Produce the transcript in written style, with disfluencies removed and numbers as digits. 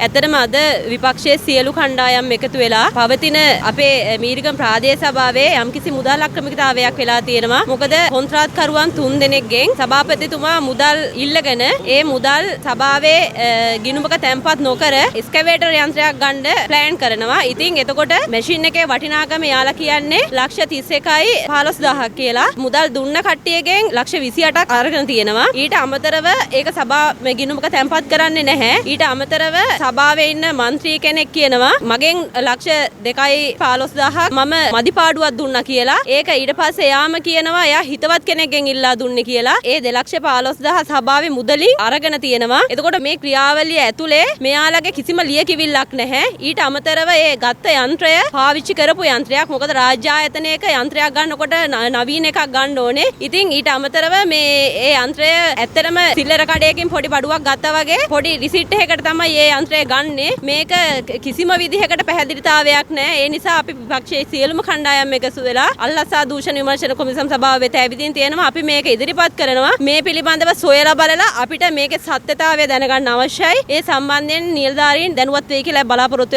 ඇත්තටම අද විපක්ෂයේ සියලු කණ්ඩායම් එකතු වෙලා පවතින අපේ මීරිගම ප්‍රාදේශ සභාවේ යම්කිසි මුදල් අක්‍රමිකතාවයක් වෙලා තියෙනවා. මොකද කොන්ත්‍රාත්කරුවන් 3 දෙනෙක්ගෙන් සභාපතිතුමා මුදල් ඉල්ලගෙන ඒ මුදල් සභාවේ ගිණුමක තැන්පත් නොකර එක්ස්කවේටර් යන්ත්‍රයක් ගන්න ප්ලෑන් කරනවා. ඉතින් එතකොට මැෂින් එකේ වටිනාකම යාලා කියන්නේ ලක්ෂ 31යි 15000ක් කියලා. මුදල් දුන්න කට්ටියගෙන් ලක්ෂ 28ක් අරගෙන තියෙනවා. ඊට අමතරව ඒක සභාවේ ගිණුමක තැන්පත් කරන්නේ නැහැ. ඊට අමතරව සභාවේ ඉන්න മന്ത്രി කෙනෙක් කියනවා මගෙන් ලක්ෂ 2යි 15000ක් මම මදිපාඩුවක් දුන්නා කියලා. ඒක ඊට පස්සේ යාම කියනවා එයා හිතවත් කෙනෙක්ගෙන් ඉල්ලා දුන්නේ කියලා. ඒ 2,15,000 සභාවේ මුදලින් අරගෙන තියෙනවා. එතකොට මේ ක්‍රියාවලිය ඇතුලේ මෙයාලගේ කිසිම ලියකිවිල්ලක් නැහැ. ඊට අමතරව ඒ ගත්ත යන්ත්‍රය පාවිච්චි කරපු යන්ත්‍රයක්. මොකද රාජ්‍ය ආයතනයක යන්ත්‍රයක් ගන්නකොට නවීන එකක් ගන්න ඕනේ. ඉතින් ඊට අමතරව මේ ඒ යන්ත්‍රය ඇත්තටම සිල්ලර කඩේකින් පොඩි බඩුවක් ගත්තා වගේ පොඩි රිසිට් එකකට තමයි මේ යන්ත්‍රය ගන්නෙ. මේක කිසිම විදිහකට පැහැදිලිතාවයක් නැහැ. ඒ නිසා අපි විපක්ෂයේ සියලුම කණ්ඩායම් එකතු වෙලා අල්ලසා දූෂණ විමර්ශන කොමිසම් සභාව වෙත ඇවිදින් තියෙනවා. අපි මේක ඉදිරිපත් කරනවා. මේ පිළිබඳව සොයලා බලලා අපිට මේකේ සත්‍යතාවය දැනගන්න අවශ්‍යයි. ඒ සම්බන්ධයෙන් නිලධාරීන් දැනුවත් වෙයි කියලා බලාපොරොත්තු වෙනවා.